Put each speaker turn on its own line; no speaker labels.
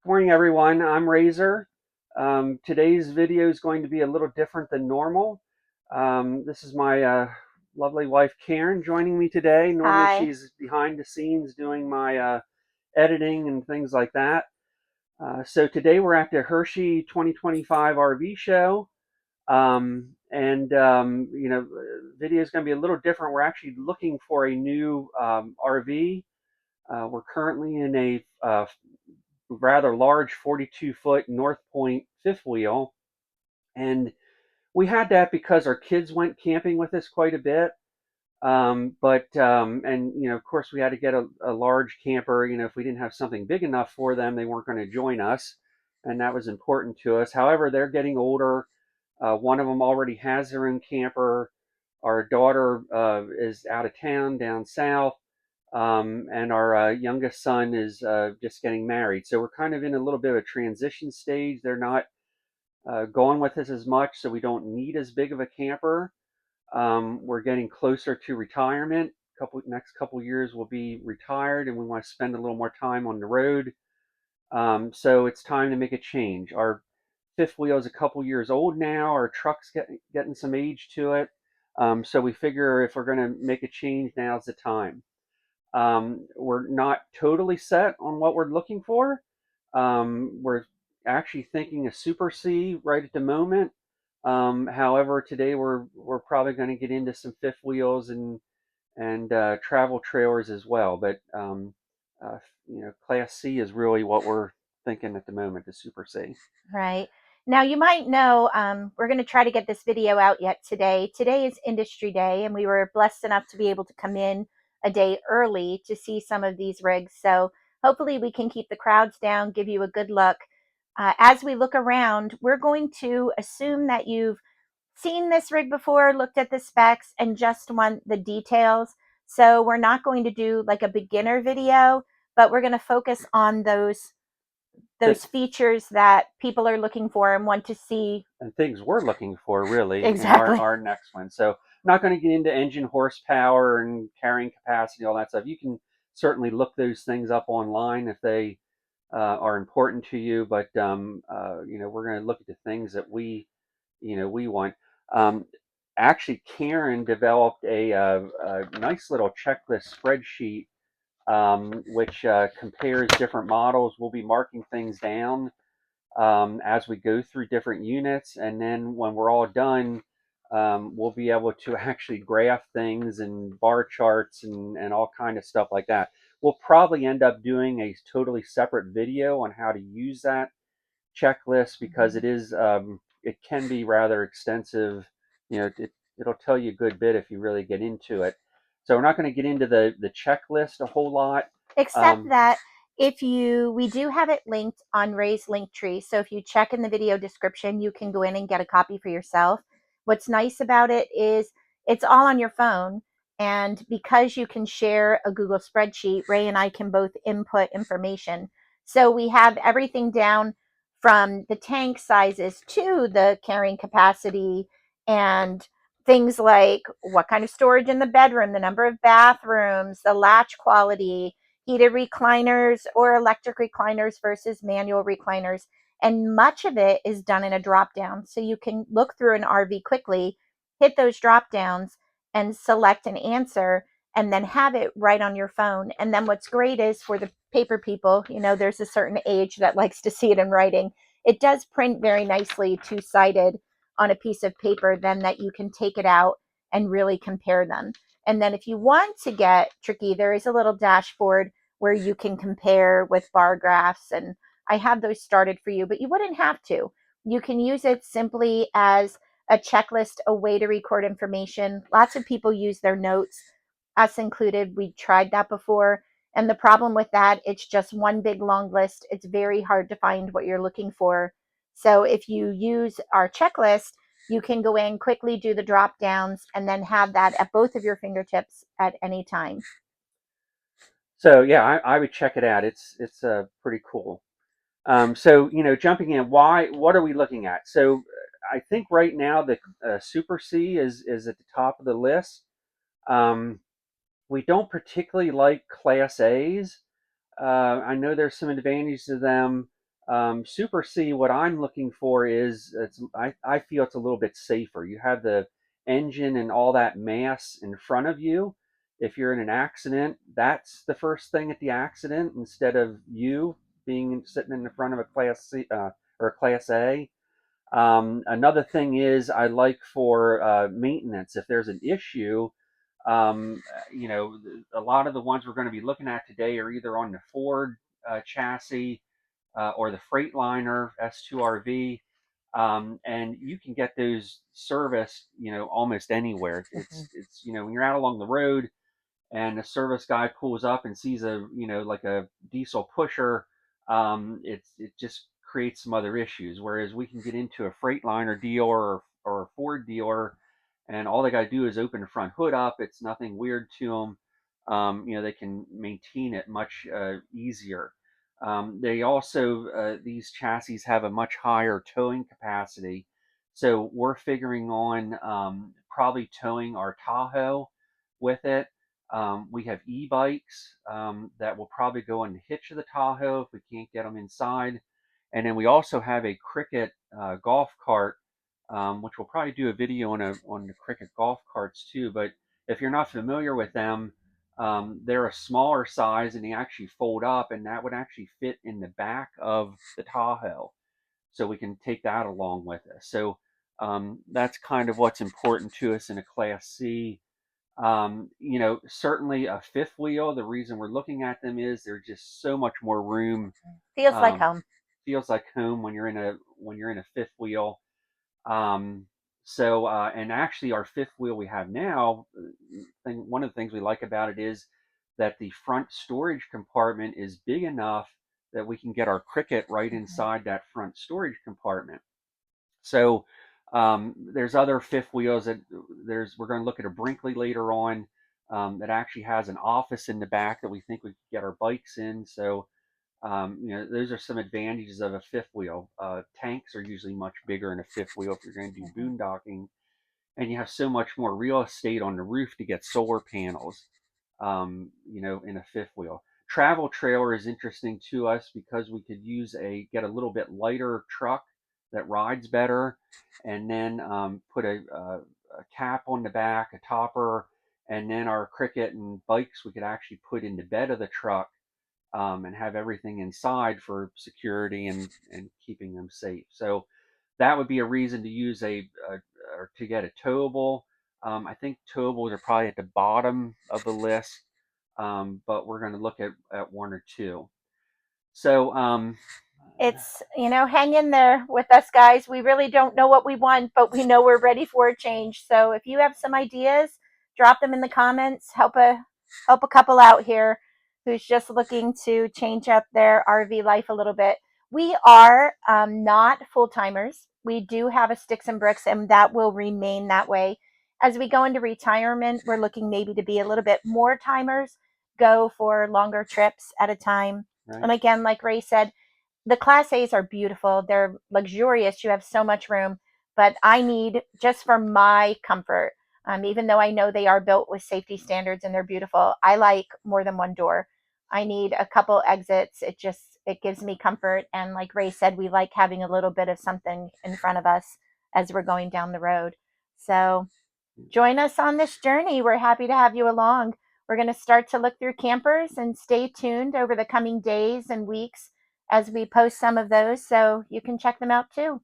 Good morning, everyone. I'm Razr. Today's video is going to be a little different than normal. This is my lovely wife, Karen, joining me today. Normally,
Hi.
she's behind the scenes doing my editing and things like that. So today we're at the Hershey 2025 RV show. Video is going to be a little different. We're actually looking for a new RV. We're currently in a rather large 42-foot North Point fifth wheel. And we had that because our kids went camping with us quite a bit. Of course, we had to get a large camper. If we didn't have something big enough for them, they weren't going to join us. And that was important to us. However, they're getting older. One of them already has their own camper. Our daughter is out of town down south, and our youngest son is just getting married. So we're kind of in a little bit of a transition stage. They're not going with us as much, so we don't need as big of a camper. We're getting closer to retirement. Next couple years we'll be retired, and we want to spend a little more time on the road. So it's time to make a change. Our fifth wheel is a couple years old now. Our truck's getting some age to it. So we figure if we're going to make a change, now's the time. We're not totally set on what we're looking for. We're actually thinking a Super C right at the moment. However, today we're probably going to get into some fifth wheels and travel trailers as well. But uh, Class C is really what we're thinking at the moment, the Super C.
Right. Now, you might know we're going to try to get this video out yet today. Today is Industry Day, and we were blessed enough to be able to come in a day early to see some of these rigs. So hopefully we can keep the crowds down, give you a good look. As we look around, we're going to assume that you've seen this rig before, looked at the specs, and just want the details. So we're not going to do like a beginner video, but we're going to focus on those features that people are looking for and want to see.
And things we're looking for really in our,
Exactly.
our next one. So I'm not going to get into engine horsepower and carrying capacity, all that stuff. You can certainly look those things up online if they are important to you. But we're going to look at the things that we want. Um, Actually, Karen developed a nice little checklist spreadsheet which compares different models. We'll be marking things down as we go through different units. And then when we're all done, we'll be able to actually graph things and bar charts and all kind of stuff like that. We'll probably end up doing a totally separate video on how to use that checklist because it can be rather extensive. It'll tell you a good bit if you really get into it. So we're not going to get into the checklist a whole lot.
Except
Um,
that we do have it linked on Ray's Linktree. So if you check in the video description, you can go in and get a copy for yourself. What's nice about it is it's all on your phone. And because you can share a Google spreadsheet, Ray and I can both input information. So we have everything down from the tank sizes to the carrying capacity and things like what kind of storage in the bedroom, the number of bathrooms, the latch quality, heated recliners or electric recliners versus manual recliners. And much of it is done in a drop down. So you can look through an RV quickly, hit those drop downs, and select an answer, and then have it right on your phone. And then what's great is for the paper people, there's a certain age that likes to see it in writing. It does print very nicely two sided on a piece of paper, then that you can take it out and really compare them. And then if you want to get tricky, there is a little dashboard where you can compare with bar graphs. And I have those started for you, but you wouldn't have to. You can use it simply as a checklist, a way to record information. Lots of people use their notes, us included. We tried that before. And the problem with that, it's just one big long list. It's very hard to find what you're looking for. So if you use our checklist, you can go in, quickly do the drop downs, and then have that at both of your fingertips at any time.
so yeah, I would check it out. It's pretty cool. So jumping in, what are we looking at? So I think right now the Super C is at the top of the list. Um, we don't particularly like Class A's. I know there's some advantages to them. Super C, what I'm looking for is I feel it's a little bit safer. You have the engine and all that mass in front of you. If you're in an accident, that's the first thing at the accident instead of you being sitting in the front of a Class C or a Class A. Another thing is I like for maintenance. If there's an issue, you know, a lot of the ones we're going to be looking at today are either on the Ford chassis or the Freightliner S2RV, and you can get those serviced, you know, almost anywhere.
Mhm.
It's you know when you're out along the road, and the service guy pulls up and sees a like a diesel pusher, it just creates some other issues. Whereas we can get into a Freightliner dealer or a Ford dealer, and all they got to do is open the front hood up. It's nothing weird to them. They can maintain it much easier. They also these chassis have a much higher towing capacity, so we're figuring on probably towing our Tahoe with it. We have e-bikes that will probably go on the hitch of the Tahoe if we can't get them inside. And then we also have a Cricket golf cart, which we'll probably do a video on the Cricket golf carts too. But if you're not familiar with them, they're a smaller size and they actually fold up, and that would actually fit in the back of the Tahoe. So we can take that along with us. So that's kind of what's important to us in a Class C. Certainly a fifth wheel. The reason we're looking at them is there's just so much more room.
Feels like
Um,
home.
Feels like home when you're in a fifth wheel. And actually, our fifth wheel we have now, one of the things we like about it is that the front storage compartment is big enough that we can get our Cricket right
Mhm.
inside that front storage compartment. So there's other fifth wheels that we're going to look at a Brinkley later on that actually has an office in the back that we think we could get our bikes in. So those are some advantages of a fifth wheel. Tanks are usually much bigger in a fifth wheel if you're going to do
Mhm.
boondocking, and you have so much more real estate on the roof to get solar panels. In a fifth wheel. Travel trailer is interesting to us because we could get a little bit lighter truck that rides better, and then put a cap on the back, a topper, and then our Cricket and bikes we could actually put in the bed of the truck and have everything inside for security and keeping them safe. So that would be a reason to use or to get a towable. I think towables are probably at the bottom of the list, but we're going to look at one or two. So
It's, hang in there with us, guys. We really don't know what we want, but we know we're ready for a change. So if you have some ideas, drop them in the comments. Help a couple out here who's just looking to change up their RV life a little bit. We are not full timers. We do have a sticks and bricks, and that will remain that way. As we go into retirement, we're looking maybe to be a little bit more timers, go for longer trips at a time.
right.
And again, like Ray said, the class A's are beautiful. They're luxurious. You have so much room, but I need just for my comfort. Even though I know they are built with safety standards and they're beautiful, I like more than one door. I need a couple exits. It gives me comfort. And like Ray said, we like having a little bit of something in front of us as we're going down the road. So join us on this journey. We're happy to have you along. We're going to start to look through campers and stay tuned over the coming days and weeks as we post some of those so you can check them out too.